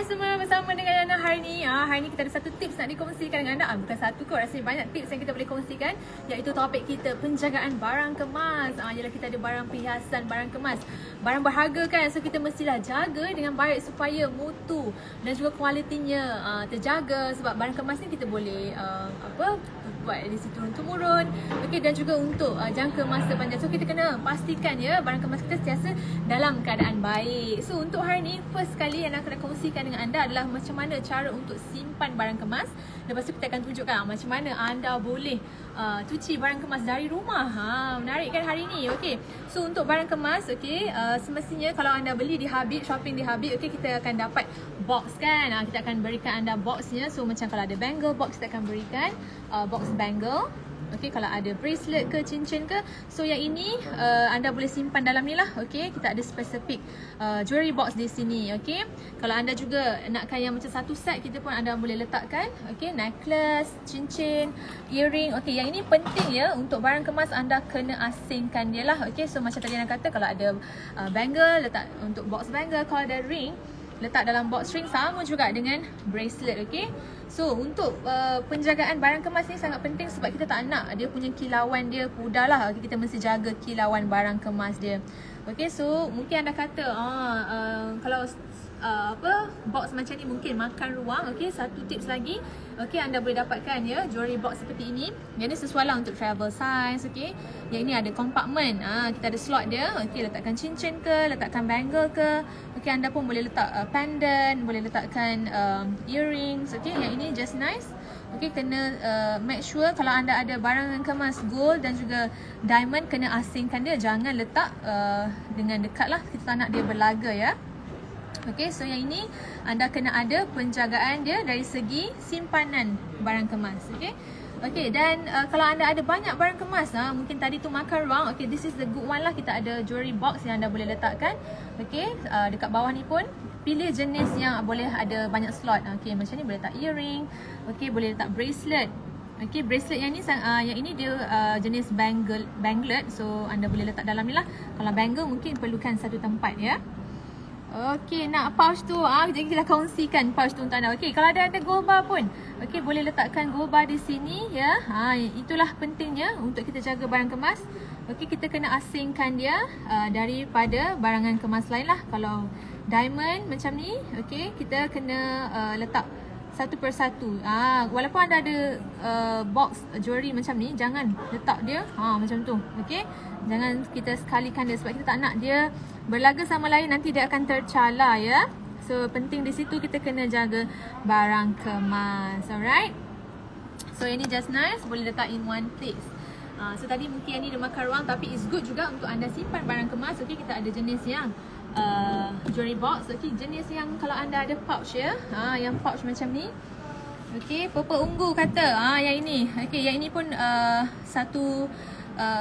Hai semua, bersama dengan Yana hari ni. Hari ni kita ada satu tips nak dikongsikan dengan anda. Bukan satu kot, rasanya banyak tips yang kita boleh kongsikan, iaitu topik kita penjagaan barang kemas. Ialah kita ada barang perhiasan, barang kemas, barang berharga kan. So kita mestilah jaga dengan baik supaya mutu dan juga kualitinya terjaga. Sebab barang kemas ni kita boleh buat di situ turun-temurun. Okey, dan juga untuk jangka masa panjang. So kita kena pastikan ya barang kemas kita sentiasa dalam keadaan baik. So untuk hari ni, first kali yang aku nak kongsikan dengan anda adalah macam mana cara untuk simpan barang kemas. Lepas tu kita akan tunjukkan macam mana anda boleh cuci barang kemas dari rumah. Menarik kan hari ni? Okey. So untuk barang kemas, okey, semestinya kalau anda beli di Habib, shopping di Habib, okey, kita akan dapat box kan. Kita akan berikan anda boxnya. So macam kalau ada bangle box, kita akan berikan box bangle. Okey, kalau ada bracelet ke cincin ke. So yang ini anda boleh simpan dalam ni lah. Okey, kita ada spesifik jewelry box di sini. Okey, kalau anda juga nakkan yang macam satu set, kita pun anda boleh letakkan. Okey, necklace, cincin, earring. Okey, yang ini penting ya, untuk barang kemas anda kena asingkan dia lah. Okey, so macam tadi anda kata, kalau ada bangle, letak untuk box bangle. Kalau ada ring, letak dalam box ring. Sama juga dengan bracelet. Okey, so untuk penjagaan barang kemas ni sangat penting sebab kita tak nak dia punya kilauan dia pudar lah. Kita mesti jaga kilauan barang kemas dia. Okey, so mungkin anda kata kalau box macam ni mungkin makan ruang. Okey, satu tips lagi. Okey, anda boleh dapatkan ya jewelry box seperti ini. Yang ni sesuai lah untuk travel size. Okey, yang ini ada compartment. Kita ada slot dia. Okey, letakkan cincin ke, letakkan bangle ke. Okey, anda pun boleh letak pendant, boleh letakkan earrings. Okey, yang ini just nice. Okey, kena make sure kalau anda ada barang kemas gold dan juga diamond, kena asingkan dia. Jangan letak dengan dekat lah. Kita tak nak dia berlaga ya. Okey, so yang ini anda kena ada penjagaan dia dari segi simpanan barang kemas. Okey. Okey, dan kalau anda ada banyak barang kemas, mungkin tadi tu makan ruang. Okey, this is the good one lah. Kita ada jewelry box yang anda boleh letakkan. Okey, dekat bawah ni pun pilih jenis yang boleh ada banyak slot. Okey, macam ni boleh letak earring. Okey, boleh letak bracelet. Okey, bracelet yang ini dia jenis banglet. So anda boleh letak dalam ni lah. Kalau bangle mungkin perlukan satu tempat ya. Okey, nak pouch tu, jadi kita kongsikan pouch tu untuk anda. Okey, kalau ada gold bar pun, okey, boleh letakkan gold bar di sini ya. Itulah pentingnya untuk kita jaga barang kemas. Okey, kita kena asingkan dia daripada barangan kemas lain lah. Kalau diamond macam ni, okey, kita kena letak satu persatu. Walaupun anda ada box jewelry macam ni, jangan letak dia macam tu. Okey, jangan kita sekalikan dia sebab kita tak nak dia berlaga sama lain, nanti dia akan tercalar ya. So penting di situ kita kena jaga barang kemas. Alright, so ini just nice, boleh letak in one place. So tadi mungkin yang ni dia makan ruang, tapi it's good juga untuk anda simpan barang kemas. Okey, kita ada jenis yang jewelry box. Okey, jenis yang kalau anda ada pouch ya, yang pouch macam ni. Okey, purple ungu kata, yang ini. Okey, yang ini pun satu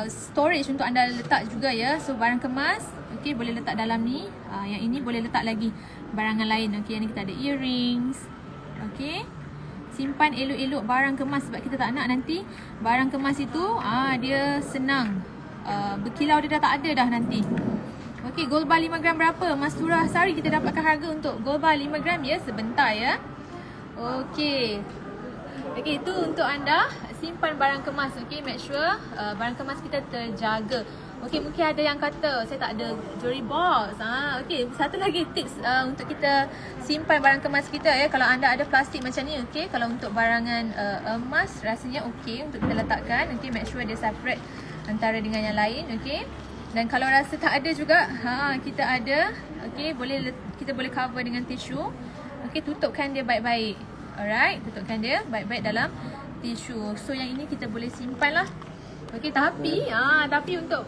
storage untuk anda letak juga ya. So barang kemas, okey, boleh letak dalam ni. Yang ini boleh letak lagi barangan lain. Okey, yang ni kita ada earrings. Okey, simpan elok-elok barang kemas sebab kita tak nak nanti barang kemas itu dia senang berkilau, dia dah tak ada dah nanti. Okey, gold bar 5 gram berapa? Mas Turah Sari kita dapatkan harga untuk gold bar 5 gram ya, sebentar ya. Okey. Okey, itu untuk anda simpan barang kemas. Okey, make sure barang kemas kita terjaga. Okey, mungkin ada yang kata saya tak ada jewelry box. Okey, satu lagi tips untuk kita simpan barang kemas kita ya. Kalau anda ada plastik macam ni, okey, kalau untuk barangan emas rasanya okey untuk kita letakkan. Okey, make sure dia separate antara dengan yang lain. Okey. Dan kalau rasa tak ada juga, kita ada. Okey, kita boleh cover dengan tisu. Okey, tutupkan dia baik-baik. Alright, tutupkan dia baik-baik dalam tisu. So yang ini kita boleh simpan lah. Okey, tapi untuk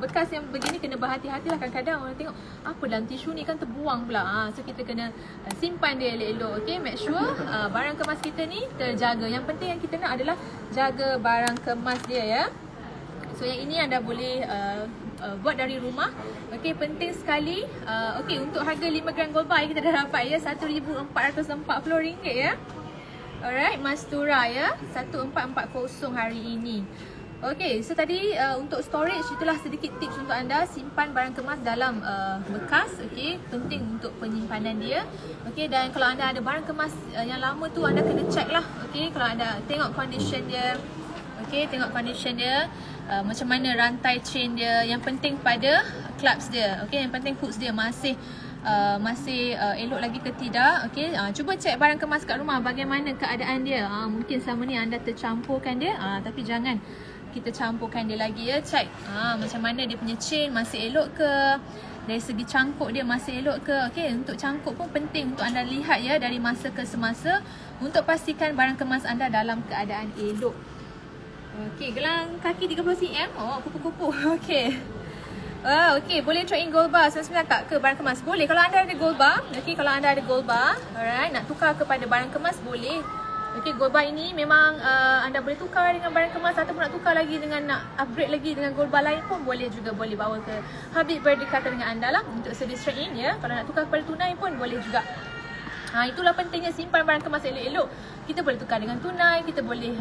bekas yang begini kena berhati-hati lah. Kadang-kadang orang tengok apa dalam tisu ni kan terbuang pula. So kita kena simpan dia elok-elok. Okey, make sure barang kemas kita ni terjaga. Yang penting yang kita nak adalah jaga barang kemas dia ya. So yang ini anda boleh buat dari rumah. Okey, penting sekali. Okey, untuk harga 5 gram gold bar kita dah dapat ya, RM1,440 ya. Alright, Mas Tura ya, 1440 hari ini. Okay, so tadi untuk storage itulah sedikit tips untuk anda simpan barang kemas dalam bekas. Okay, penting untuk penyimpanan dia. Okay, dan kalau anda ada barang kemas yang lama tu, anda kena check lah. Okay, kalau anda tengok condition dia. Okay, tengok condition dia, macam mana rantai chain dia. Yang penting pada clutch dia. Okay, yang penting hooks dia masih elok lagi ke tidak. Okay, cuba cek barang kemas kat rumah bagaimana keadaan dia. Mungkin selama ni anda tercampurkan dia, tapi jangan kita campurkan dia lagi ya. Check macam mana dia punya chain masih elok ke, dari segi cangkuk dia masih elok ke. Okay, untuk cangkuk pun penting untuk anda lihat ya dari masa ke semasa untuk pastikan barang kemas anda dalam keadaan elok. Okay, gelang kaki 30 cm. Oh, kupu-kupu. Okay. Okay, boleh throw in gold bar 99 tak ke barang kemas? Boleh kalau anda ada gold bar. Okay, kalau anda ada gold bar, alright, nak tukar kepada barang kemas boleh. Okay, gold bar ini memang anda boleh tukar dengan barang kemas ataupun nak tukar lagi dengan nak upgrade lagi dengan gold bar lain pun boleh juga. Boleh bawa ke Habib berdekatan dengan anda lah untuk servis trade in ya. Kalau nak tukar kepada tunai pun boleh juga. Itulah pentingnya simpan barang kemas elok-elok. Kita boleh tukar dengan tunai, kita boleh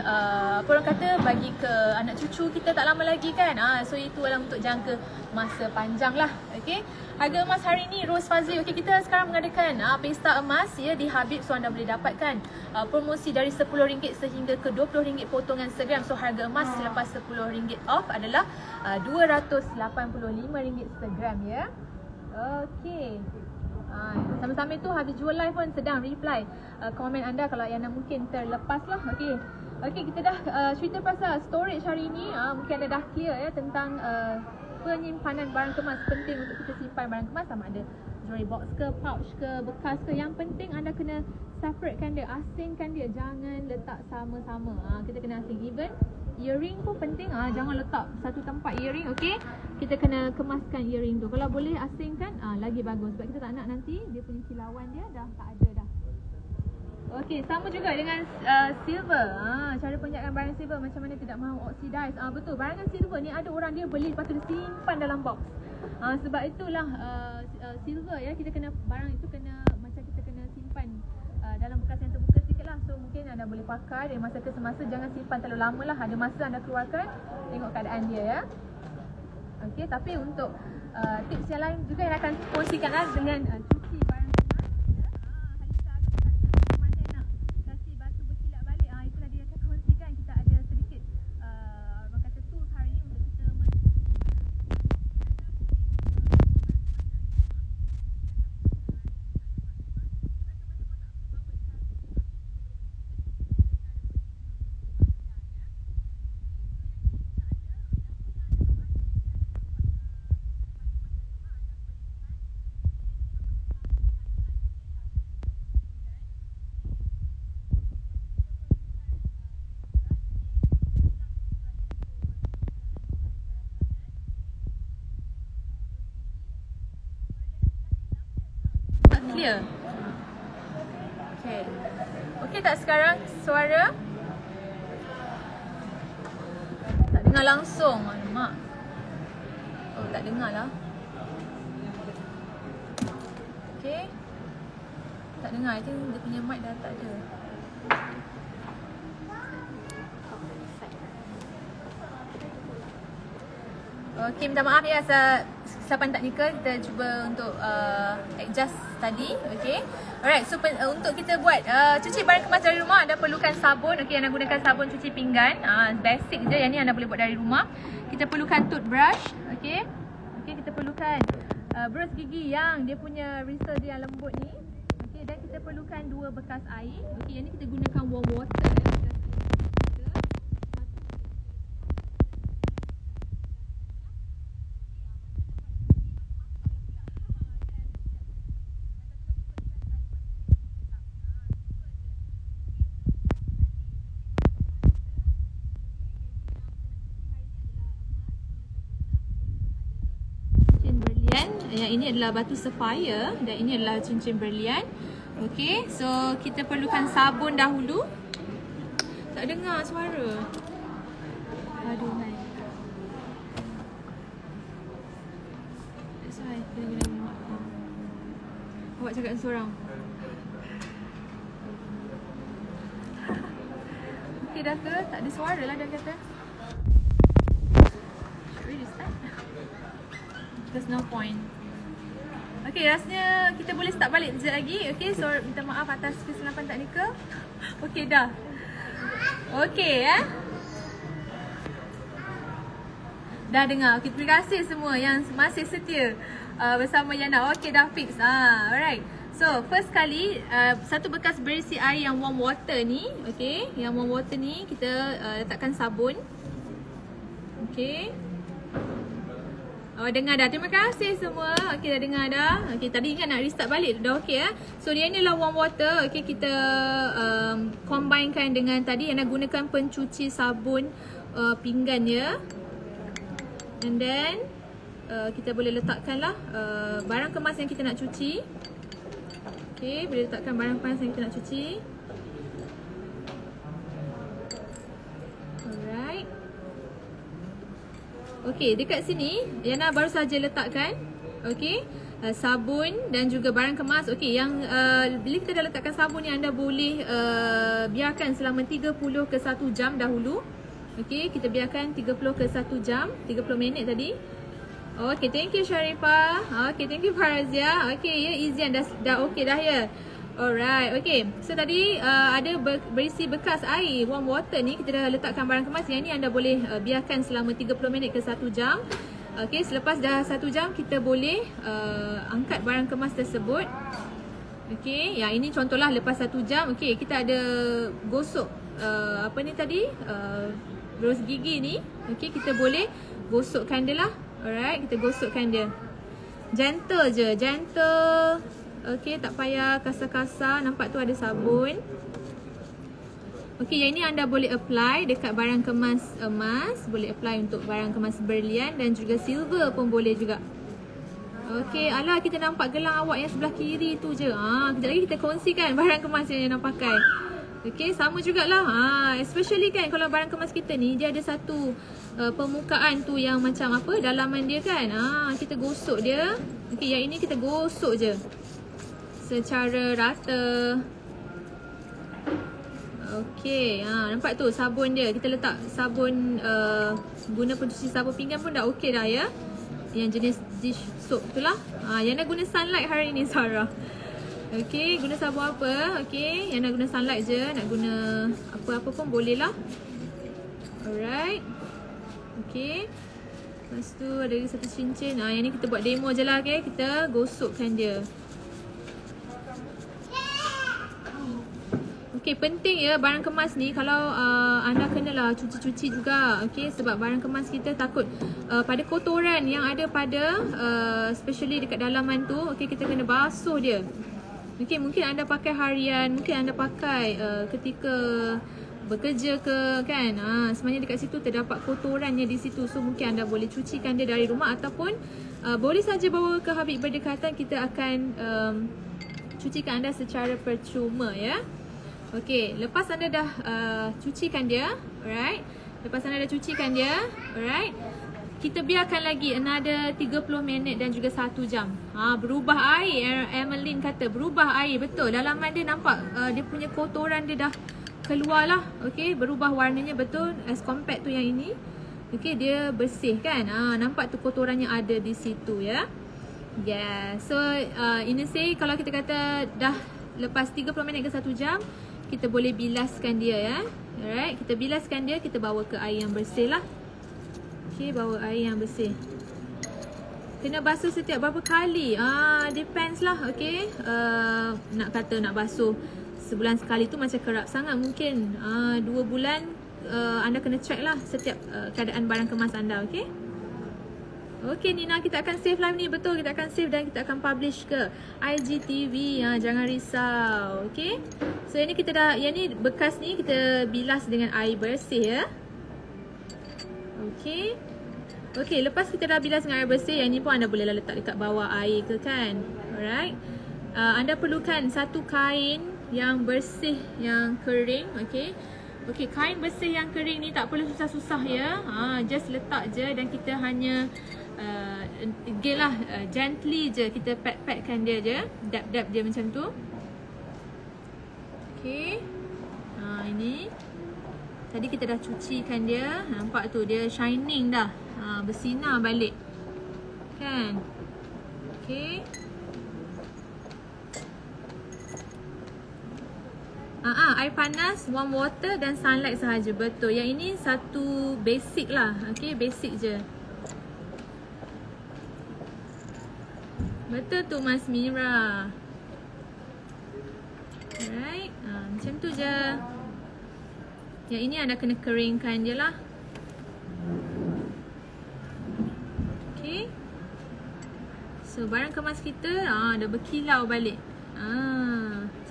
orang kata bagi ke anak cucu kita tak lama lagi kan. So itulah untuk jangka masa panjang lah. Okay, harga emas hari ni Rose Fazil. Okay, kita sekarang mengadakan pesta emas ya di Habib. So anda boleh dapatkan promosi dari RM10 sehingga ke RM20 potongan segram. So harga emas selepas RM10 off adalah RM285 segram ya. Okay, sama-sama itu Habis Jual Live pun sedang reply komen anda kalau yang mungkin terlepas lah. Okay, kita dah cerita pasal storage hari ni. Mungkin anda dah clear ya tentang penyimpanan barang kemas. Penting untuk kita simpan barang kemas, sama ada jewelry box ke, pouch ke, bekas ke. Yang penting anda kena separatekan dia, asingkan dia, jangan letak sama-sama. Kita kena asing. Even earring pun penting, jangan letak satu tempat earring. Okay, kita kena kemaskan earring tu. Kalau boleh asingkan lagi bagus, sebab kita tak nak nanti dia punya kilauan dia dah tak ada dah. Okay, sama juga dengan silver. Cara penjagaan barang silver macam mana tidak mahu oxidize. Betul, barangan silver ni ada orang dia beli lepas tu dia simpan dalam box. Sebab itulah silver ya, kita kena barang itu kena macam kita kena simpan dalam bekas yang terbuka sikit lah. So mungkin anda boleh pakai dari masa ke semasa, jangan simpan terlalu lama lah. Ada masa anda keluarkan, tengok keadaan dia ya. Okay, tapi untuk tips yang lain juga yang akan kongsikan lah dengan cuci barang kemas ya. Halisa agak tanya macam mana nak kasih batu berkilat balik. Itulah dia akan kongsikan. Kita ada sedikit orang kata tools hari ni untuk kita clear. Okay tak sekarang suara? Tak dengar langsung. Alamak. Oh, tak dengar lah. Okay, tak dengar. I think dia punya mic dah tak ada. Okay, minta maaf ya kesilapan teknikal. Kita cuba untuk adjust tadi. Okay, alright. So untuk kita buat cuci barang kemas dari rumah, anda perlukan sabun. Okay, anda gunakan sabun cuci pinggan. Basic je, yang ni anda boleh buat dari rumah. Kita perlukan toothbrush. Okay, kita perlukan brush gigi yang dia punya bristle dia yang lembut ni. Okay, dan kita perlukan 2 bekas air. Okay, yang ni kita gunakan warm water ya. Yang ini adalah batu sapphire dan ini adalah cincin berlian. Okey, so kita perlukan sabun dahulu. Tak dengar suara. Aduh hai. That's why awak cakap seorang. Okey dah ke? Tak ada suara lah dia kata. we restart? There's no point. Okay, rasanya kita boleh start balik sekejap lagi. Okay, so minta maaf atas kesilapan teknikal. Okay, dah. Okay, dah dengar. Okay, terima kasih semua yang masih setia bersama Yana. Okay, dah fix. Alright. So, first kali, satu bekas berisi air yang warm water ni. Okay, yang warm water ni kita letakkan sabun. Okay. Oh, dengar dah. Terima kasih semua. Okay, dah dengar dah. Okay, tadi ingat nak restart balik. Dah okay So, dia ni lah warm water. Okay, kita combinekan dengan tadi yang nak gunakan pencuci sabun pinggan ya. And then, kita boleh letakkan lah barang kemas yang kita nak cuci. Okay, boleh letakkan barang kemas yang kita nak cuci. Alright. Okay, dekat sini Yana baru saja letakkan sabun dan juga barang kemas. Okay, yang bila kita dah letakkan sabun ni, anda boleh biarkan selama 30 ke 1 jam dahulu. Okay, kita biarkan 30 ke 1 jam, 30 minit tadi. Okay, thank you Sharifah. Okay, thank you Farazia. Okay, ya, Izian dah okay dah ya. Alright, okay. So tadi ada berisi bekas air warm water ni. Kita dah letakkan barang kemas. Yang ni anda boleh biarkan selama 30 minit ke 1 jam. Okay, selepas dah 1 jam kita boleh angkat barang kemas tersebut. Okay, yang ini contohlah lepas 1 jam. Okay, kita ada gosok apa ni tadi, berus gigi ni. Okay, kita boleh gosokkan dia lah. Alright, kita gosokkan dia. Gentle je, gentle. Okay, tak payah kasar-kasar. Nampak tu ada sabun. Okay, yang ini anda boleh apply dekat barang kemas emas. Boleh apply untuk barang kemas berlian dan juga silver pun boleh juga. Okay, alah kita nampak gelang awak yang sebelah kiri tu je. Kejap lagi kita kongsikan barang kemas yang nak pakai. Okay, sama jugalah. Especially kan kalau barang kemas kita ni, dia ada satu permukaan tu yang macam apa, dalaman dia kan. Kita gosok dia. Okay, yang ini kita gosok je secara rata. Okay, nampak tu sabun dia. Kita letak sabun, guna pencuci sabun pinggan pun dah okay dah ya. Yang jenis dish soap tu lah. Yang nak guna Sunlight hari ni Sarah. Okay, guna sabun apa? Okay, yang nak guna Sunlight je. Nak guna apa-apa pun boleh lah. Alright. Okay. Lepas tu ada satu cincin. Yang ni kita buat demo je lah. Okay, kita gosokkan dia. Okay, penting ya barang kemas ni. Kalau anda kenalah cuci-cuci juga. Okay, sebab barang kemas kita takut pada kotoran yang ada pada especially dekat dalaman tu. Okay, kita kena basuh dia. Okay, mungkin anda pakai harian, mungkin anda pakai ketika bekerja ke kan. Sebenarnya dekat situ terdapat kotorannya di situ. So mungkin anda boleh cucikan dia dari rumah ataupun boleh saja bawa ke Habib Berdekatan. Kita akan cucikan anda secara percuma ya. Okay, lepas anda dah cucikan dia, alright. Lepas anda dah cucikan dia, alright. Kita biarkan lagi another 30 minit dan juga 1 jam. Berubah air, Emeline kata berubah air, betul. Dalaman dia nampak dia punya kotoran dia dah keluar lah. Okay, berubah warnanya betul as compared tu yang ini. Okay, dia bersih kan. Nampak tu kotorannya ada di situ ya. Yeah, so ini say kalau kita kata dah lepas 30 minit ke 1 jam, kita boleh bilaskan dia ya. Alright, kita bilaskan dia, kita bawa ke air yang bersih lah. Okay, bawa air yang bersih. Kena basuh setiap berapa kali? Depends lah. Okay, nak kata nak basuh sebulan sekali tu macam kerap sangat. Mungkin 2 bulan anda kena check lah setiap keadaan barang kemas anda. Okay. Okay Nina, kita akan save live ni. Betul, kita akan save dan kita akan publish ke IGTV. Jangan risau. Okay. So yang ni kita dah, yang ni bekas ni kita bilas dengan air bersih ya. Okay. Okay, lepas kita dah bilas dengan air bersih, yang ni pun anda boleh letak dekat bawah air ke kan. Alright. Anda perlukan satu kain yang bersih, yang kering. Okay. Okay, kain bersih yang kering ni tak perlu susah-susah ya. Just letak je dan kita hanya gently je, kita pat-patkan dia je, dab-dab dia macam tu. Okay. Ini tadi kita dah cucikan dia. Nampak tu dia shining dah. bersinar balik. Kan? Okay. Air panas, warm water dan sunlight sahaja. Betul. Yang ini satu basic lah. Okay, basic je. Betul tu Mas Mira. Alright. Macam tu je. Yang ini anda kena keringkan je lah. Okay. So barang kemas kita dah berkilau balik.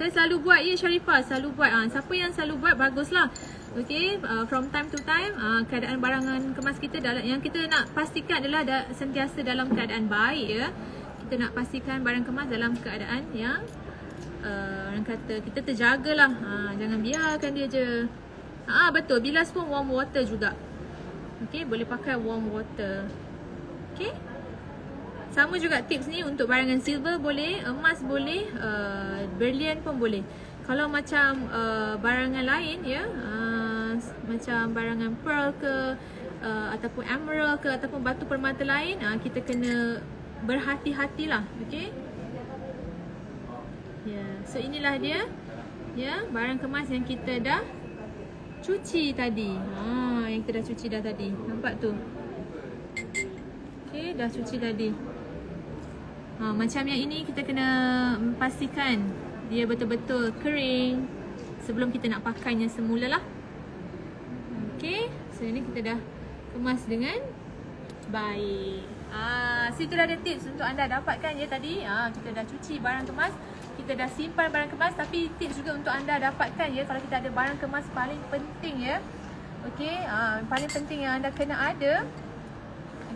Saya selalu buat ya Sharifah, selalu buat. Siapa yang selalu buat baguslah. Okay, from time to time keadaan barangan kemas kita dalam, yang kita nak pastikan adalah sentiasa dalam keadaan baik ya. Kita nak pastikan barang kemas dalam keadaan yang orang kata kita terjagalah. Jangan biarkan dia je. Betul, bilas pun warm water juga. Okay, boleh pakai warm water. Okay. Sama juga tips ni untuk barangan silver boleh, emas boleh, berlian pun boleh. Kalau macam barangan lain ya, macam barangan pearl ke, ataupun emerald ke, ataupun batu permata lain, kita kena berhati-hatilah. Okay. So inilah dia ya, barang kemas yang kita dah cuci tadi. Yang kita dah cuci dah tadi. Nampak tu? Okay, dah cuci tadi. Macam yang ini kita kena pastikan dia betul-betul kering sebelum kita nak pakainya semula lah. Okay, so ini kita dah kemas dengan baik. So itulah ada tips untuk anda dapatkan ya tadi. Kita dah cuci barang kemas, kita dah simpan barang kemas. Tapi tips juga untuk anda dapatkan ya, kalau kita ada barang kemas paling penting ya. Okay, paling penting yang anda kena ada.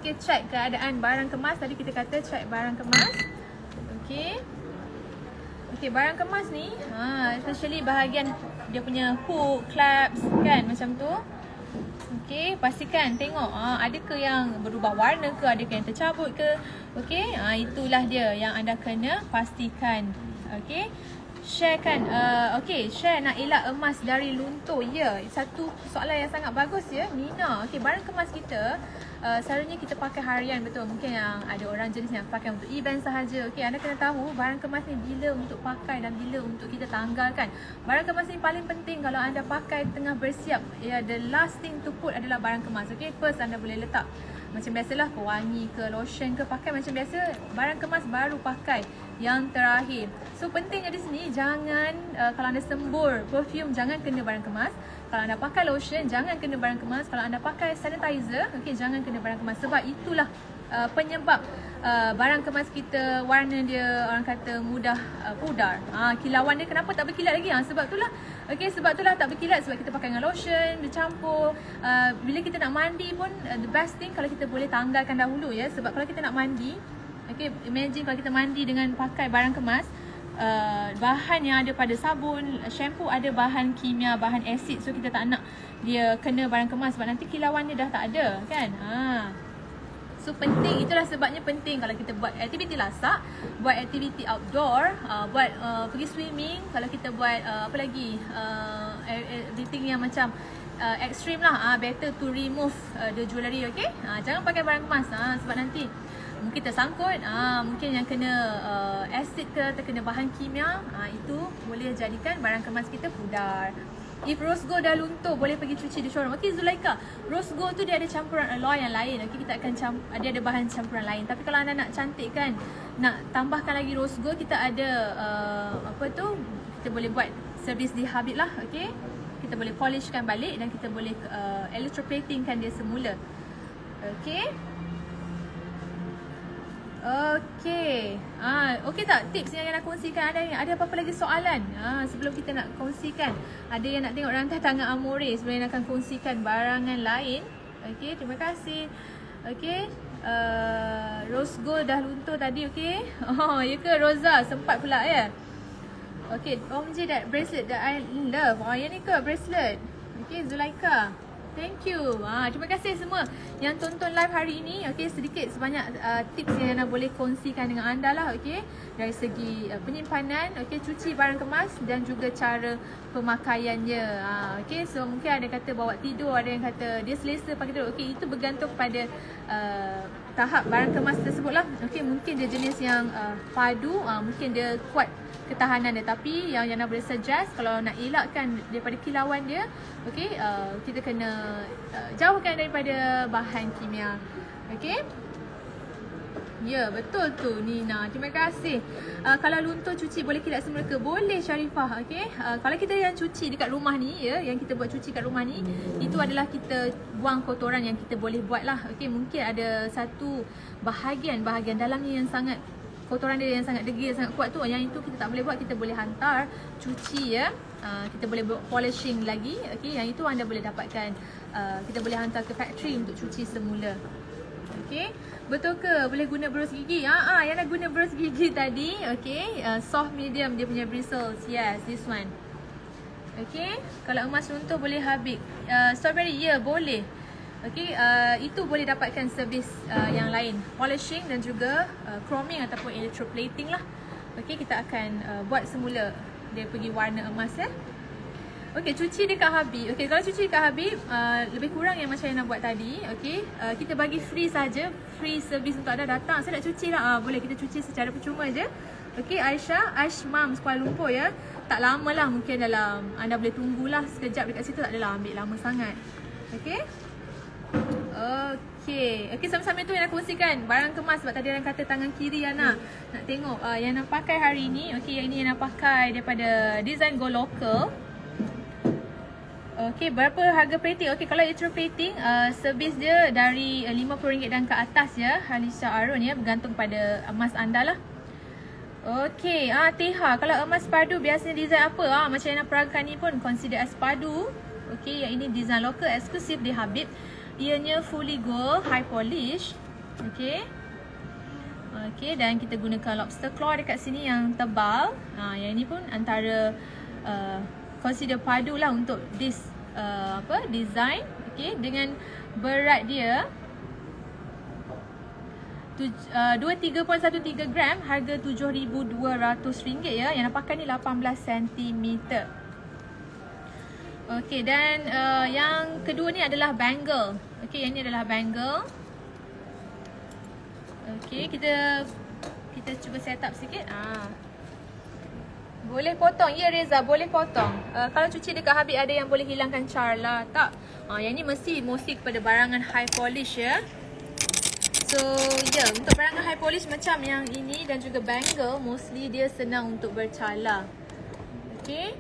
Okay, check keadaan barang kemas. Tadi kita kata check barang kemas. Okay. Okay, barang kemas ni especially bahagian dia punya hook, claps kan, macam tu. Okay, pastikan tengok ada ke yang berubah warna ke, ada ke yang tercabut ke. Okay, itulah dia yang anda kena pastikan. Okay, share kan. Okay, share nak elak emas dari luntur. Ya, satu soalan yang sangat bagus ya Nina. Okay, barang kemas kita selalunya kita pakai harian, betul. Mungkin yang ada orang jenis yang pakai untuk event sahaja. Okay, anda kena tahu barang kemas ni bila untuk pakai dan bila untuk kita tanggalkan. Barang kemas ni paling penting kalau anda pakai tengah bersiap. Ya, the last thing to put adalah barang kemas. Okay, first anda boleh letak macam biasalah pewangi ke, lotion ke, pakai macam biasa. Barang kemas baru pakai yang terakhir. So pentingnya di sini jangan kalau anda sembur perfume jangan kena barang kemas. Kalau anda pakai lotion jangan kena barang kemas. Kalau anda pakai sanitizer, okey, jangan kena barang kemas. Sebab itulah penyebab barang kemas kita warna dia orang kata mudah pudar. Kilauan dia kenapa tak berkilat lagi? Sebab itulah. Okey, sebab itulah tak berkilat sebab kita pakai dengan lotion, dicampur. Bila kita nak mandi pun the best thing kalau kita boleh tanggalkan dahulu ya. Sebab kalau kita nak mandi, okey, imagine kalau kita mandi dengan pakai barang kemas, bahan yang ada pada sabun, shampoo ada bahan kimia, bahan asid. So kita tak nak dia kena barang kemas sebab nanti kilauan dia dah tak ada kan. So penting, itulah sebabnya penting kalau kita buat aktiviti lasak, buat aktiviti outdoor, buat pergi swimming, kalau kita buat apa lagi, everything yang macam extreme lah, better to remove the jewellery. Okay, jangan pakai barang kemas sebab nanti mungkin tersangkut, mungkin yang kena asid ke, terkena bahan kimia, itu boleh jadikan barang kemas kita pudar. If rose gold dah luntur, boleh pergi cuci di showroom. Okay Zulaika, rose gold tu dia ada campuran alloy yang lain. Okay, kita akan dia ada bahan campuran lain. Tapi kalau anda nak cantikkan, nak tambahkan lagi rose gold, kita ada apa tu, kita boleh buat servis di Habib lah. Okay, kita boleh polishkan balik dan kita boleh electroplatingkan dia semula. Okay. Okay. Okay tak tips yang nak kongsikan? Ada apa-apa lagi soalan? Sebelum kita nak kongsikan, ada yang nak tengok rantai tangan Amore sebelum yang akan kongsikan barangan lain. Okay, terima kasih. Okay, rose gold dah luntur tadi. Okay, ya ke Roza? Sempat pula ya. Okay, OMG that bracelet that I love. Yang ni ke bracelet? Okay, Zulaika. Thank you. Terima kasih semua yang tonton live hari ini. Okay, sedikit sebanyak tips yang Yana boleh kongsikan dengan anda lah. Okay, dari segi penyimpanan, okay, cuci barang kemas dan juga cara pemakaiannya. Okay, so mungkin ada kata bawa tidur, ada yang kata dia selesa pakai tidur. Okay, itu bergantung pada tahap barang kemas tersebut lah. Okay, mungkin dia jenis yang padu, mungkin dia kuat ketahanan dia, tapi yang Yana boleh suggest kalau nak elakkan daripada kilauan dia, okey, kita kena jauhkan daripada bahan kimia. Okey. Ya, betul tu Nina. Terima kasih. Kalau luntur cuci boleh kilat semula ke? Boleh Sharifah. Okey. Kalau kita yang cuci dekat rumah ni ya, yang kita buat cuci kat rumah ni, itu adalah kita buang kotoran yang kita boleh buat lah. Okey, mungkin ada satu bahagian dalamnya yang sangat kotoran dia yang sangat degil, sangat kuat tu, yang itu kita tak boleh buat, kita boleh hantar cuci ya. Kita boleh buat polishing lagi. Okey, yang itu anda boleh dapatkan, kita boleh hantar ke factory untuk cuci semula. Okey, betul ke boleh guna berus gigi? Yang nak guna berus gigi tadi, okey, soft medium dia punya bristles. Yes, this one. Okey, kalau emas luntur boleh habis. Strawberry, ya, boleh. Okey, itu boleh dapatkan servis yang lain, polishing dan juga chroming ataupun electroplating lah. Okey, kita akan buat semula dia pergi warna emas ya. Okey, cuci dekat Habib. Okey, kalau cuci dekat Habib lebih kurang yang macam yang nak buat tadi. Okey, kita bagi free saja, free servis untuk anda datang. Saya nak cuci lah, boleh kita cuci secara percuma je. Okey, Aisyah, Ashmam Kuala Lumpur ya. Tak lama lah, mungkin dalam, anda boleh tunggulah sekejap dekat situ, tak adalah ambil lama sangat. Okey. Okey, sama-sama tu yang nak kongsikan barang kemas, sebab tadi orang kata tangan kiri Yana. Nak tengok yang nak pakai hari ni. Okey, yang ini yang nak pakai daripada Design Go Local. Okey, berapa harga plating? Okey, kalau electroplating servis dia dari RM50 dan ke atas ya, Halisa Arun ya, bergantung pada emas anda lah. Okey, TH, kalau emas padu biasanya design apa? Macam yang nak peragakan ni pun consider as padu. Okey, yang ini design lokal eksklusif di Habib. Ianya fully gold, high polish. Okey. Okey, dan kita gunakan lobster claw dekat sini yang tebal. Yang ini pun antara consider padu lah untuk this design. Okey, dengan berat dia 23.13 gram, harga RM7,200 ya. Yang nak pakai ni 18 cm. Okey, dan yang kedua ni adalah bangle. Okey, yang ni adalah bangle. Okey, kita cuba set up sikit. Boleh potong. Ya Reza, boleh potong. Kalau cuci dekat Habib ada yang boleh hilangkan char lah. Tak. Yang ni mesti kepada barangan high polish ya. So, ya, untuk barangan high polish macam yang ini dan juga bangle, mostly dia senang untuk bercala. Okey.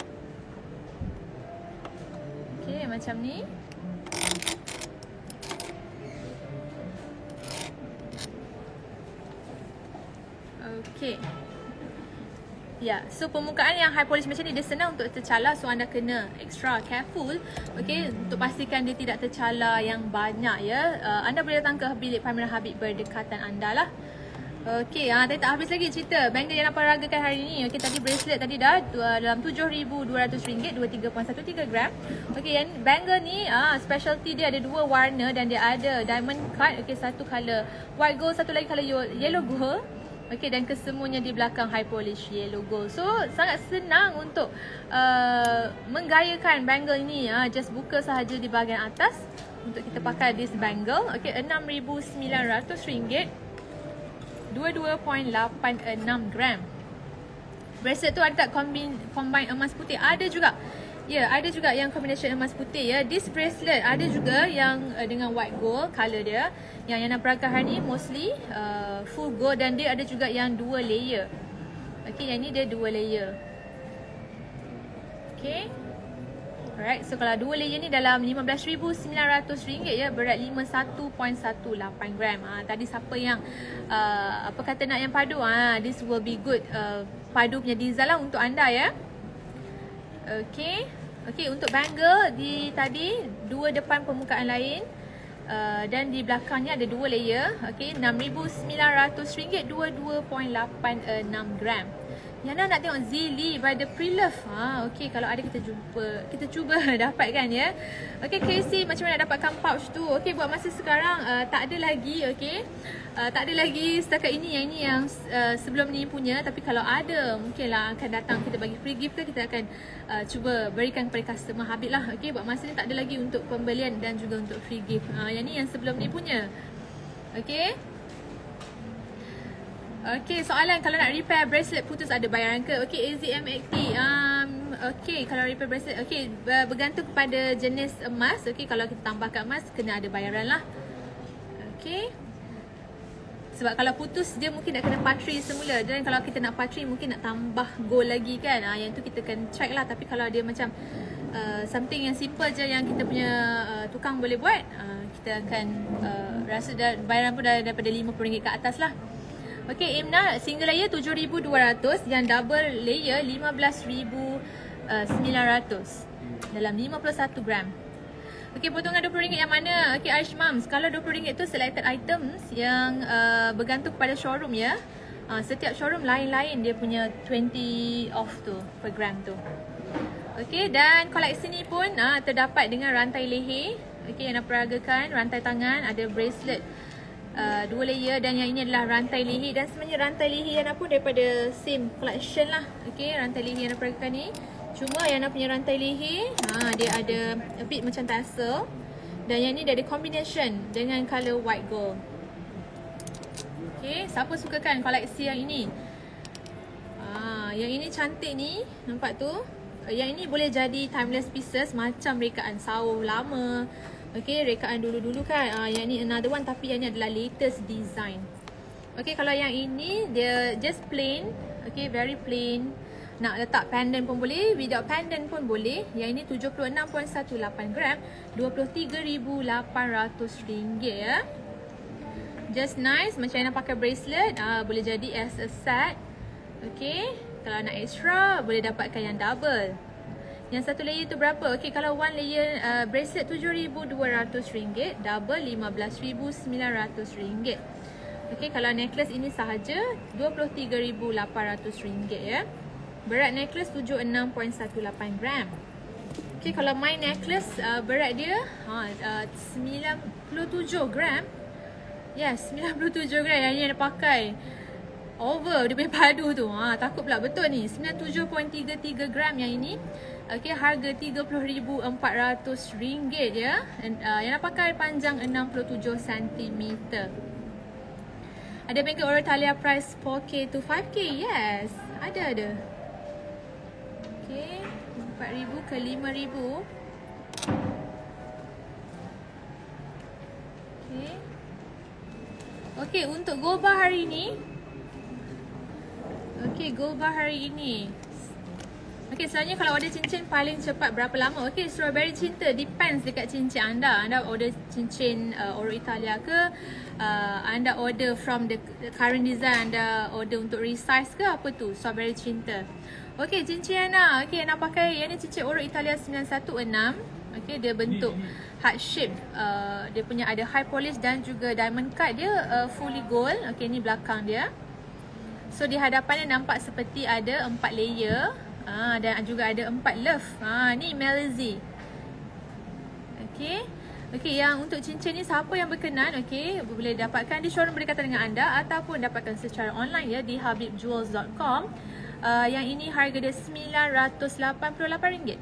Okey, macam ni. Okey. Ya, so permukaan yang high polish macam ni dia senang untuk tercala, so anda kena extra careful. Okey, untuk pastikan dia tidak tercala yang banyak ya. Anda boleh datang ke bilik pameran Habib berdekatan anda lah. Okey, tadi tak habis lagi cerita bangle yang nak peragakan hari ni. Okey, tadi bracelet tadi dah dalam RM7,200, 23.13 gram. Okey, yang bangle ni specialty dia ada dua warna dan dia ada diamond cut. Okey, satu color white gold, satu lagi color yellow gold. Okey, dan kesemuanya di belakang high polish yellow gold. So, sangat senang untuk menggayakan bangle ni. Just buka sahaja di bahagian atas untuk kita pakai this bangle. Okey, RM6,900. 22.86 gram. Bracelet tu ada tak combine emas putih? Ada juga. Ya, ada juga yang combination emas putih ya. This bracelet ada juga yang dengan white gold color dia. Yang nak peragakan hari ni mostly full gold, dan dia ada juga yang 2 layer. Okey, yang ni dia 2 layer. Okey. Alright, so kalau 2 layer ni dalam RM15,900 ya, berat 51.18 gram. Tadi siapa yang apa kata nak yang padu, this will be good. Padu punya design lah untuk anda ya. Okey. Okey, untuk bangle tadi 2 depan permukaan lain. Dan di belakangnya ada 2 layer. Okey, RM6,900, 22.86 gram. Yana nak tengok Zili by the Pre-Love. Okey, kalau ada kita cuba dapatkan ya. Okey, Casey, macam mana nak dapatkan pouch tu? Okey, buat masa sekarang tak ada lagi, okey. Tak ada lagi setakat ini, yang sebelum ni punya, tapi kalau ada mungkinlah akan datang kita bagi free gift ke, kita akan cuba berikan kepada customer Habib lah. Okey, buat masa ni tak ada lagi untuk pembelian dan juga untuk free gift. Yang ni yang sebelum ni punya. Okey. Okay, soalan kalau nak repair bracelet putus ada bayaran ke? Okay, AZMXT. Okay, kalau repair bracelet, okay, bergantung kepada jenis emas. Okay, kalau kita tambahkan emas, kena ada bayaran lah. Okay. Sebab kalau putus, dia mungkin nak kena patri semula. Dan kalau kita nak patri, mungkin nak tambah gold lagi kan. Yang tu kita akan check lah. Tapi kalau dia macam something yang simple je yang kita punya tukang boleh buat, kita akan rasa bayaran pun daripada RM50 ke atas lah. Okay, Imna, single layer 7,200, yang double layer 15,900 dalam 51 gram. Okay, potongan RM20 yang mana? Okay, Arish Mums, kalau RM20 tu selected items yang bergantung pada showroom ya. Setiap showroom lain-lain dia punya 20 off tu per gram tu. Okay, dan koleksi ni pun terdapat dengan rantai leher. Okay, yang nak peragakan, rantai tangan, ada bracelet 2 layer, dan yang ini adalah rantai leher. Dan sebenarnya rantai leher yang pun daripada same collection lah. Okay, rantai leher yang nak peragakan ni, cuma yang nak punya rantai leher dia ada a bit macam tassel, dan yang ni dia ada combination dengan colour white gold. Okay, siapa sukakan koleksi yang ini? Yang ini cantik ni, nampak tu. Yang ini boleh jadi timeless pieces macam rekaan sawah lama. Okay, rekaan dulu-dulu kan. Yang ni another one, tapi yang ni adalah latest design. Okay, kalau yang ini dia just plain. Okay, very plain. Nak letak pendant pun boleh, without pendant pun boleh. Yang ini 76.18 gram, RM23,800 ya. Just nice, macam yang nak pakai bracelet, boleh jadi as a set. Okay, kalau nak extra boleh dapatkan yang double. Yang satu layer tu berapa? Okay, kalau one layer bracelet RM7,200, double RM15,900. Okay, kalau necklace ini sahaja RM23,800 ya. Berat necklace 76.18 gram. Okay, kalau my necklace berat dia 97 gram. Yes, 97 gram yang ni nak pakai. Over dia punya padu tu. Takut pula betul ni. 97.33 gram yang ini. Okay, harga RM30,400 ya. Yang nak pakai panjang 67 cm. Ada bengkel Orotalia price 4K to 5K. Yes, ada. Okay, 4,000 ke 5,000. Okay, untuk gold bar hari ni. Okay, gold bar hari ini. Okay, sebenarnya kalau order cincin paling cepat berapa lama? Okay, strawberry cinta depends dekat cincin anda. Anda order cincin Oro Italia ke? Anda order from the current design, anda order untuk resize ke apa tu? Strawberry cinta. Okay, cincin Ana. Okay, nak pakai yang ni cincin Oro Italia 916. Okay, dia bentuk heart shape. Dia punya ada high polish dan juga diamond cut dia fully gold. Okay, ni belakang dia. So di hadapannya nampak seperti ada 4 layer. Dan juga ada 4 love. Ni Melzy. Okay. Okay, yang untuk cincin ni siapa yang berkenan, okay, boleh dapatkan di showroom berdekatan dengan anda ataupun dapatkan secara online ya di habibjewels.com. Yang ini harga dia RM988.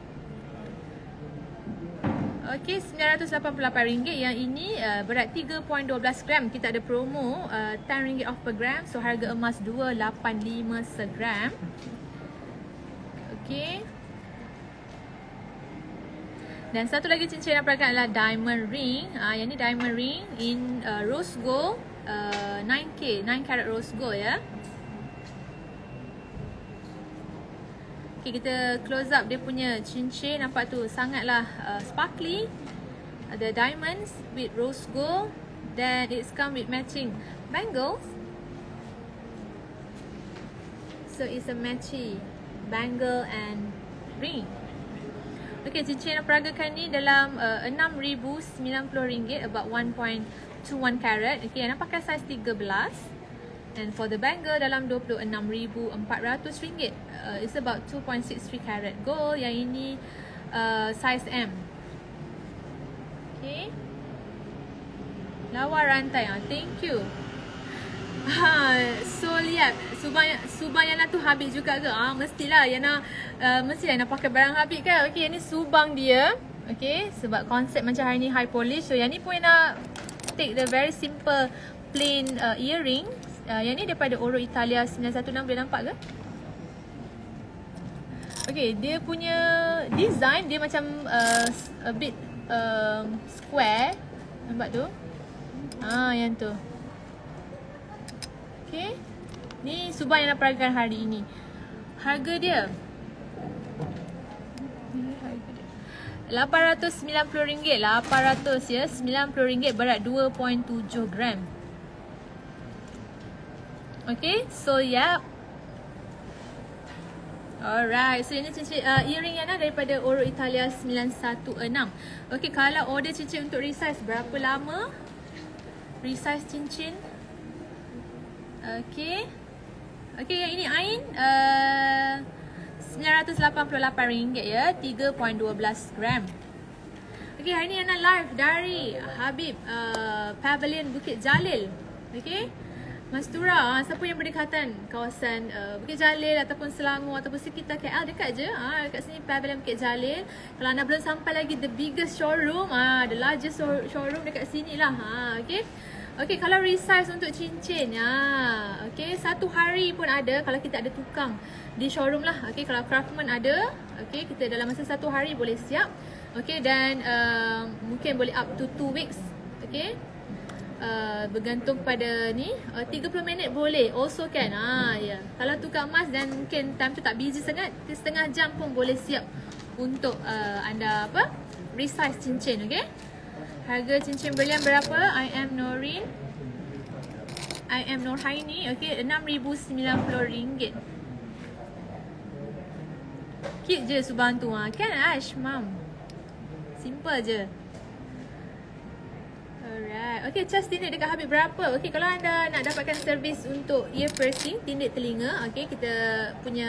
Okay, RM988. Yang ini berat 3.12 gram. Kita ada promo RM10 off per gram. So harga emas RM285 segram. Okay. Dan satu lagi cincin yang peragakan adalah diamond ring. Yang ni diamond ring in rose gold 9K, 9 karat rose gold ya. Okay, kita close up dia punya cincin. Nampak tu sangatlah sparkly. Ada diamonds with rose gold. Then it's come with matching bangles. So it's a matchy bangle and ring. Okay, cincin yang peragakan ni dalam RM6,090, about 1.21 karat. Okay, yang nak pakai size 13. And for the bangle dalam RM26,400. It's about 2.63 carat gold. Yang ini size M. Okay. Lawa rantai. Thank you. So lihat Subang Yana tu Habib juga ke? Mestilah Yana mestilah nak pakai barang Habib kan. Okay, yang ni Subang dia. Okay, sebab konsep macam hari ni high polish. So yang ni pun nak take the very simple plain earring. Yang ni daripada Oro Italia 916. Boleh nampak ke? Okay, dia punya design dia macam a bit square. Nampak tu? Yang tu. Okay, ni Subang yang nak peragaan hari ini. Harga dia RM890. 800 ya, RM90 berat 2.7 gram. Okay, so yeah. Alright, so ini cincin earring Yana daripada Oro Italia 916. Okay, kalau order cincin untuk resize, berapa lama resize cincin? Okay. Okay, yang ini Ain RM988 ya, 3.12 gram. Okay, hari ni Yana live dari Habib Pavilion Bukit Jalil. Okay, Mas Tura, siapa yang berdekatan kawasan Bukit Jalil ataupun Selangor ataupun sekitar KL, dekat je. Dekat sini Pavilion Bukit Jalil. Kalau anda belum sampai lagi the biggest showroom, the largest showroom dekat sini lah. Okay. Okay, kalau resize untuk cincin, okay, 1 hari pun ada kalau kita ada tukang di showroom lah. Okay, kalau craftman ada, okay, kita dalam masa 1 hari boleh siap. Okay, dan mungkin boleh up to 2 weeks. Okay, bergantung pada ni, 30 minit boleh also kan. Ya. Kalau tukang emas dan mungkin time tu tak busy sangat, setengah jam pun boleh siap untuk anda resize cincin. Okay, harga cincin berlian berapa? I am Norin, I am Nurhaini. Okay, RM6,090. Cute je Subang tu. Kan Ash, Mam? Simple je. Alright. Okay, cas tindik dekat Habib berapa? Okay, kalau anda nak dapatkan servis untuk ear piercing, tindik telinga, okay, kita punya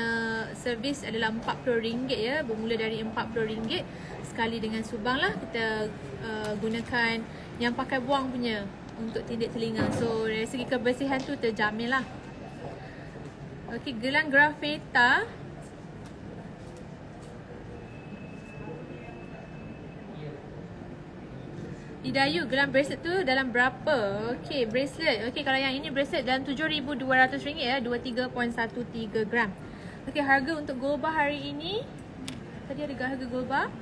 servis adalah RM40 ya. Bermula dari RM40 sekali dengan Subang lah. Kita gunakan yang pakai buang punya untuk tindik telinga. So dari segi kebersihan tu terjamin lah. Okay, gelang graffita Idayu, gelang bracelet tu dalam berapa? Okay, bracelet. Okay, kalau yang ini bracelet dalam RM7,200 ya, 23.13 gram. Okay, harga untuk gold bar hari ini. Tadi ada harga gold bar.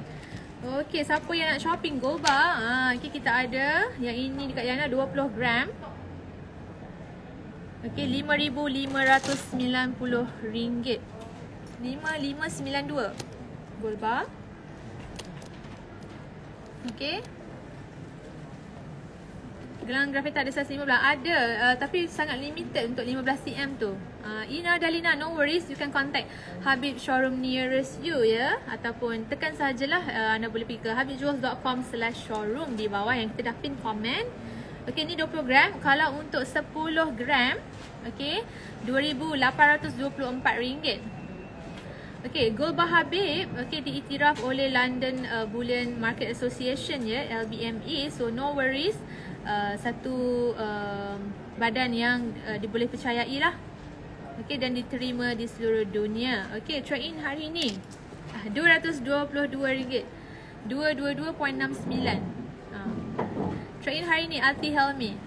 Okay, siapa yang nak shopping gold bar? Okay, kita ada yang ini dekat Yana 20 gram. Okay, RM5,590. 5592 gold bar. Okay. Gelang grafita ada size 15. Ada, tapi sangat limited untuk 15cm tu. Ina Dalina, no worries, you can contact Habib showroom nearest you ya. Ataupun tekan sajalah, anda boleh pergi ke habibjewels.com/showroom di bawah yang kita dah pin komen. Okay, ni 20 gram. Kalau untuk 10 gram, okay, RM2,824. Okay, gold bar Habib, okay, diiktiraf oleh London Bullion Market Association ya, LBMA. So no worries, satu badan yang diboleh percayai lah. Okay, dan diterima di seluruh dunia. Okay, trade in hari ni RM222, 222.69. Trade in hari ni Alti Helmi.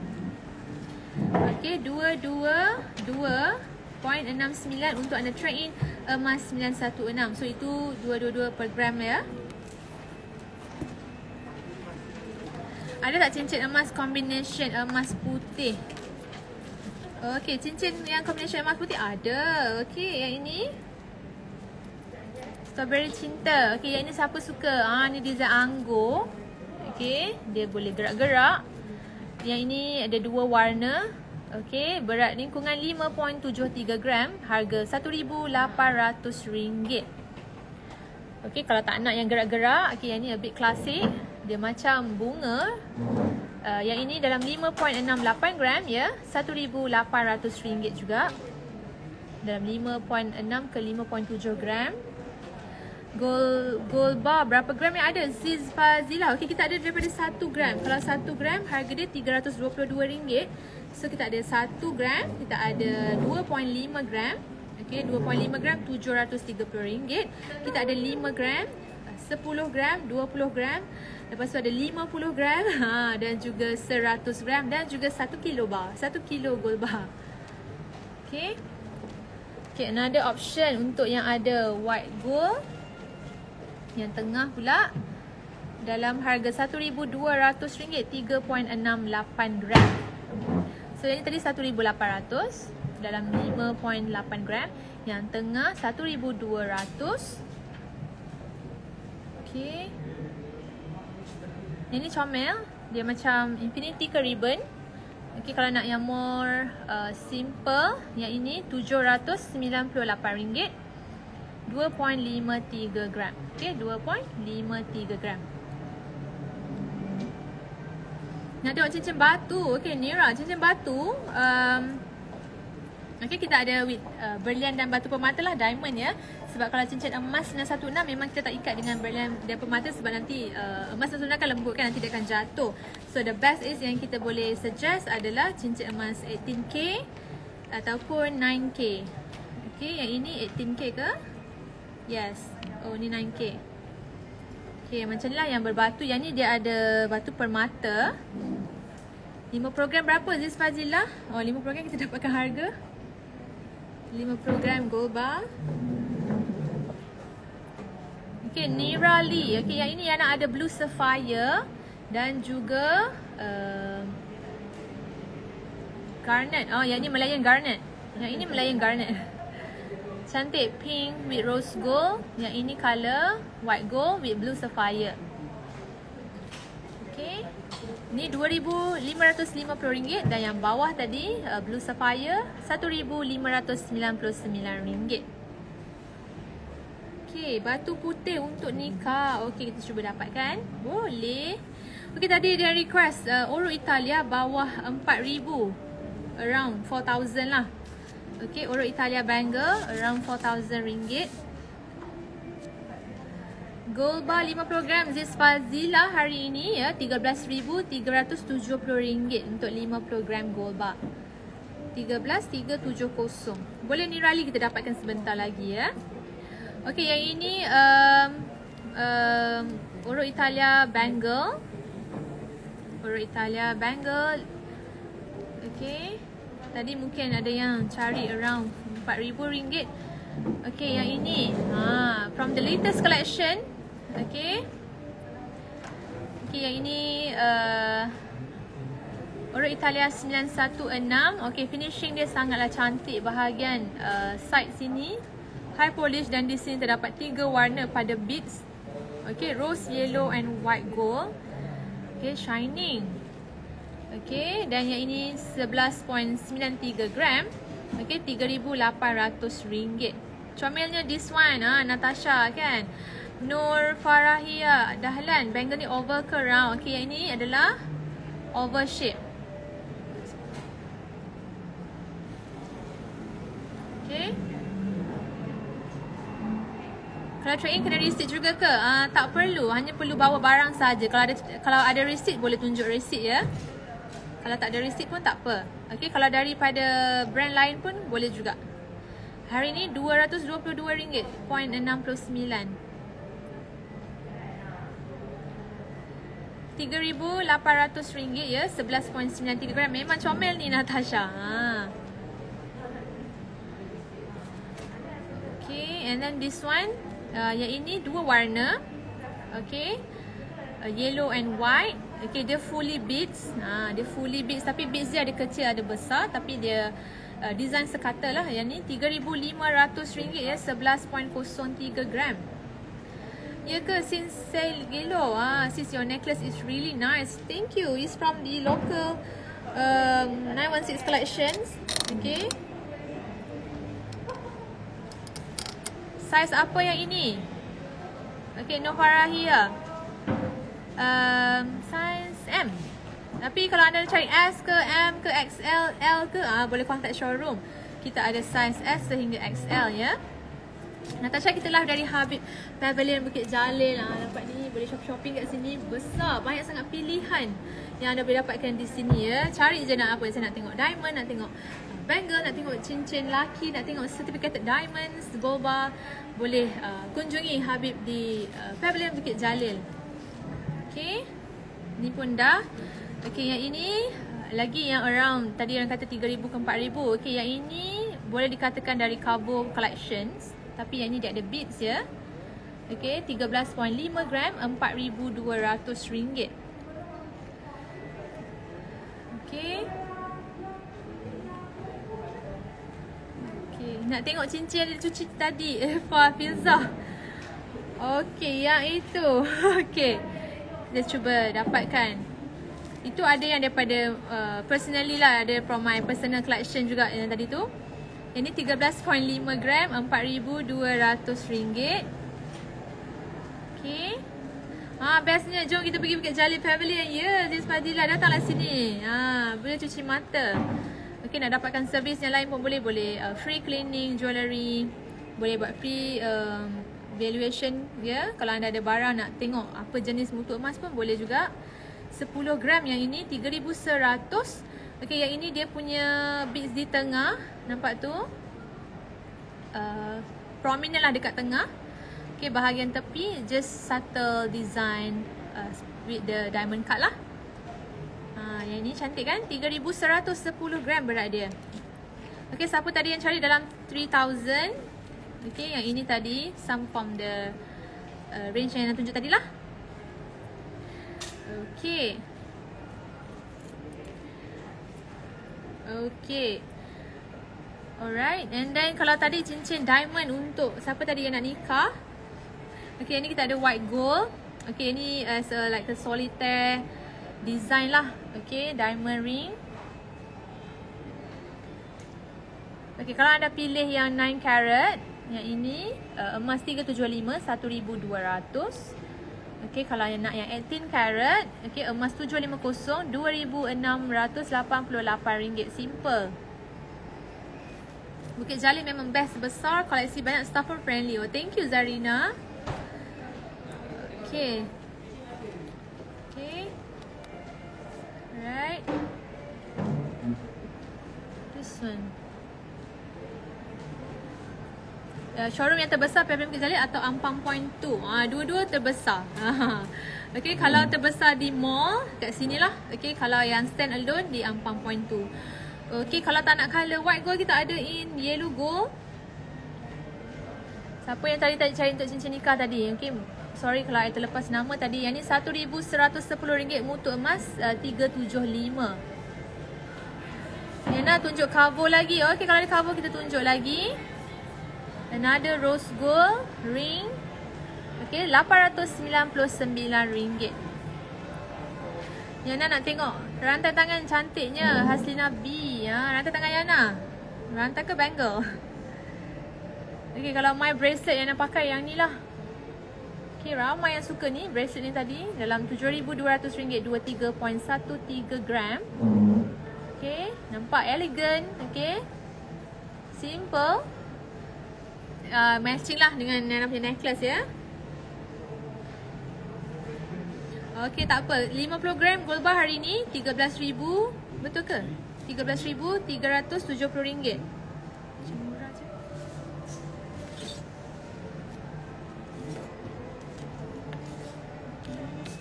Okay, 222.69 untuk anda trade in emas 916. So itu 222 per gram ya. Ada tak cincin emas combination emas putih? Okay, cincin yang combination emas putih ada. Okay, yang ini strawberry cinta. Okay, yang ini siapa suka? Ni design anggur. Okay, dia boleh gerak-gerak. Yang ini ada 2 warna. Okay, berat lingkungan 5.73 gram. Harga RM1,800. Okay, kalau tak nak yang gerak-gerak, okay, yang ni a bit klasik. Dia macam bunga. Yang ini dalam 5.68 gram ya, RM1,800 juga. Dalam 5.6 ke 5.7 gram. Gold bar berapa gram yang ada? Ziz Fazila. Okey, kita ada daripada 1 gram. Kalau 1 gram harga dia RM322. So kita ada 1 gram, kita ada 2.5 gram. Okey, 2.5 gram RM730. Kita ada 5 gram, 10 gram, 20 gram. Lepas tu ada 50 gram dan juga 100 gram dan juga 1 kilo bar. 1 kilo gold bar. Okey. Okay, another option untuk yang ada white gold. Yang tengah pula dalam harga RM1,200, 3.68 gram. So yang ni tadi 1,800 dalam 5.8 gram. Yang tengah 1,200. Okay. Yang ni comel. Dia macam infinity ke ribbon. Okay, kalau nak yang more simple, yang ini RM798, 2.53 gram. Okay, 2.53 gram. Nak tengok cincin batu. Okay, Nira, cincin batu. Okay, kita ada with berlian dan batu permata lah, diamond ya. Sebab kalau cincin emas 916 memang kita tak ikat dengan berlian dan permata sebab nanti emas 916 kan lembut kan, nanti dia akan jatuh. So the best is yang kita boleh suggest adalah cincin emas 18K ataupun 9K. Okay, yang ini 18K ke? Yes. Oh, ni 9K. Okay, macam ni lah yang berbatu. Yang ni dia ada batu permata. 5 program berapa Ziz Fazila? Oh, 5 program kita dapatkan harga 5 program gold bar. Okay, Nira Lee. Okay, yang ini yang nak ada blue sapphire dan juga garnet. Oh, yang ni Melayan garnet. Yang ini Melayan garnet. Cantik, pink with rose gold. Yang ini color white gold with blue sapphire. Okay, ni RM2,550 dan yang bawah tadi blue sapphire RM1,599. Okay, batu putih untuk nikah. Okay, kita cuba dapatkan. Boleh. Okay, tadi dia request Oro Italia bawah RM4,000, around 4,000 lah. Okay, Oro Italia bangle around RM4,000. Gold bar 50 gram Ziz Fazila hari ini ya, RM13,370 untuk 50 gram gold bar. 13,370. Boleh Nirali kita dapatkan sebentar lagi ya. Okay, yang ini Oro Italia bangle. Oro Italia bangle. Okay, tadi mungkin ada yang cari around RM4,000. Okay, yang ini from the latest collection. Okay. Okay, yang ini Oro Italia 916. Okay, finishing dia sangatlah cantik. Bahagian side sini high polish dan di sini terdapat 3 warna pada beads. Okay, rose, yellow and white gold. Okay, shining. Okay, dan yang ini 11.93 gram. Okay, RM3,800. Comelnya this one, Natasha kan. Nur Farahia Dahlan, bangle ni oval ke round? Okay, yang ini adalah oval shape. Okay. Kalau trade in kena receipt juga ke? Tak perlu, hanya perlu bawa barang saja. Kalau ada receipt boleh tunjuk receipt ya. Kalau tak ada receipt pun tak apa. Okay, kalau daripada brand lain pun boleh juga. Hari ni RM222.69. RM3,800 ya, 11.93 gram. Memang comel ni Natasha. Okay, and then this one, yang ini 2 warna. Okay, yellow and white. Okay, dia fully beads. Dia fully beads, tapi beads dia ada kecil ada besar, tapi dia design sekata lah. Yang ni RM3,500 ya, 11.03 gram. Ya ke Sinsel Gelo? Sis, your necklace is really nice. Thank you. It's from the local 916 collections. Okay. Size apa yang ini? Okay, Novarahia. Size M. Tapi kalau anda cari S ke, M ke, XL, L ke, boleh contact showroom. Kita ada size S sehingga XL ya. Natasha, kita live dari Habib Pavilion Bukit Jalil. Dapat ni, boleh shopping kat sini. Besar, banyak sangat pilihan yang anda boleh dapatkan di sini ya. Cari je nak apa. Saya nak tengok diamond, nak tengok bangle, nak tengok cincin laki, nak tengok certificated diamonds, gold bar. Boleh kunjungi Habib di Pavilion Bukit Jalil. Okay, ni pun dah. Okay, yang ini lagi yang around, tadi orang kata 3,000 ke 4,000. Okay, yang ini boleh dikatakan dari Cabo Collections. Tapi yang ni dia ada beads ya. Okay, 13.5 gram, RM4,200. Okay. Okay, nak tengok cincin yang dicuci tadi. Eva Filza. Okay, yang itu. Okay, kita cuba dapatkan. Itu ada yang daripada personally lah. Ada from my personal collection juga yang tadi tu. Ini 13.5 gram, RM4,200. Okay. Bestnya jom kita pergi Bukit Jalil Pavilion. Ya, Ziz Fadila, datanglah sini. Boleh cuci mata. Okay, nak dapatkan servis yang lain pun boleh. Boleh free cleaning, jewellery. Boleh buat free valuation ya. Kalau anda ada barang nak tengok apa jenis mutu emas pun boleh juga. 10 gram yang ini 3,100. Okay, yang ini dia punya beads di tengah. Nampak tu? Prominent lah dekat tengah. Okay, bahagian tepi just subtle design with the diamond cut lah. Yang ini cantik kan? 3,110 gram berat dia. Okay, siapa tadi yang cari dalam 3,000? Okay, yang ini tadi some from the range yang nak tunjuk tadi lah. Okay. Okay. Alright. And then kalau tadi cincin diamond untuk siapa tadi yang nak nikah. Okay, ni kita ada white gold. Okay, ni as a like a solitaire design lah. Okay, diamond ring. Okay, kalau anda pilih yang 9 carat, yang ini emas 375, 1,200. Okay, kalau yang nak yang 18 karat, okay, emas 750, RM2,688. Simple. Bukit Jalil memang best, besar, koleksi banyak, staff pun friendly. Oh, thank you Zarina. Okay. Okay. Alright. This one. Showroom yang terbesar Pavilion Bukit Jalil atau Ampang Point 2. Dua-dua terbesar. Okay, kalau terbesar di mall, kat sini lah. Okay, kalau yang stand alone di Ampang Point 2. Okay, kalau tak nak color white gold, kita ada in yellow gold. Siapa yang tadi cari untuk cincin nikah tadi? Okay, sorry kalau saya terlepas nama tadi. Yang ni RM1,110, mutu emas 375. Yang nak tunjuk cover lagi. Okay, kalau ada cover kita tunjuk lagi. Another rose gold ring. Okay, RM899. Yana nak tengok rantai tangan cantiknya Haslina B. Rantai tangan Yana. Rantai ke bangle? Okay, kalau my bracelet yang nak pakai yang ni lah. Okay, ramai yang suka ni bracelet ni tadi. Dalam RM7,200, 23.13 gram. Okay, nampak elegant. Okay, simple. Matching lah dengan yang punya necklace ya. Okay, tak apa. 50 gram gold bar hari ni RM13,000. Betul ke? RM13,370. Macam murah je.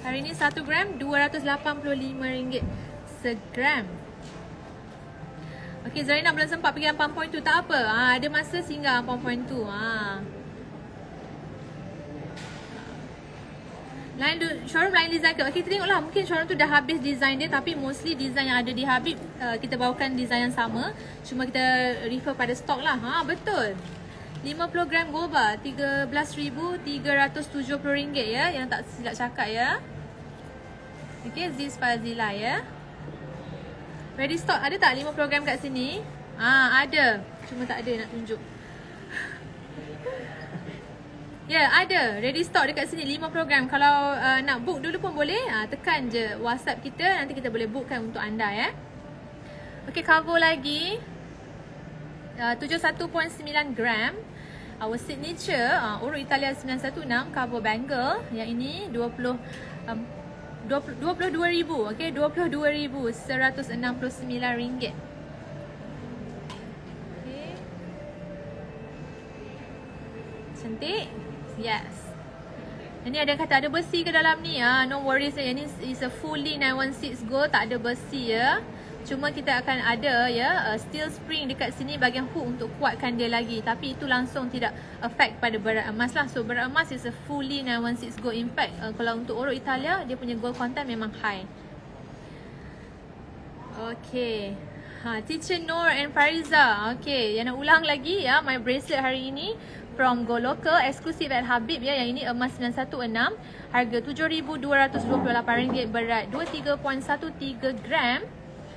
Hari ni 1 gram RM285 segram. Okay, Zarina belum sempat pergi Ampang Point 2. Tak apa. Ada masa singgah Ampang Point 2. Showroom lain design ke? Okay, kita tengoklah. Mungkin showroom tu dah habis design dia. Tapi mostly design yang ada di Habib, kita bawakan design yang sama. Cuma kita refer pada stok lah. Betul. 50 gram gold bar RM13,370 ya. Yang tak silap cakap ya. Okay, Ziz Fazila ya. Ready stock. Ada tak 50 gram kat sini? Ada. Cuma tak ada nak tunjuk. Ya, ada. Ready stock dekat sini 5 program. Kalau nak book dulu pun boleh. Tekan je WhatsApp kita, nanti kita boleh bookkan untuk anda ya. Okey, cover lagi. 71.9 gram. Our signature Oro Italia 916 cover bangle. Yang ini 22,000. Okey, RM22,169. Okey. Cantik. Yes. Ini ada kata ada besi ke dalam ni no worries. Ini is a fully 916 gold, tak ada besi ya. Cuma kita akan ada ya steel spring dekat sini bahagian hook untuk kuatkan dia lagi. Tapi itu langsung tidak affect pada berat emas lah. So berat emas is a fully 916 gold. In fact kalau untuk Oro Italia dia punya gold content memang high. Okay. Teacher Noor and Fariza. Okay, yang nak ulang lagi ya my bracelet hari ini from Go Local, eksklusif at Habib ya. Yang ini emas 916, harga RM7,228, berat 23.13 gram.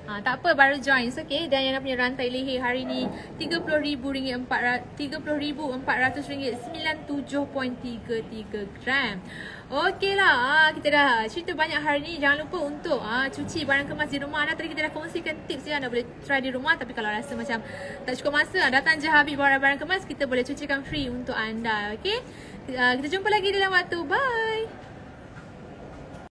Tak apa, baru join, okay. Dan yang punya rantai leher hari ni RM30,400, 97.33 gram. Okey lah, kita dah cerita banyak hari ni. Jangan lupa untuk cuci barang kemas di rumah anda. Tadi kita dah kongsikan tips ya, anda boleh try di rumah. Tapi kalau rasa macam tak cukup masa, datang je Habib barang-barang kemas, kita boleh cucikan free untuk anda. Okey, kita jumpa lagi dalam waktu. Bye.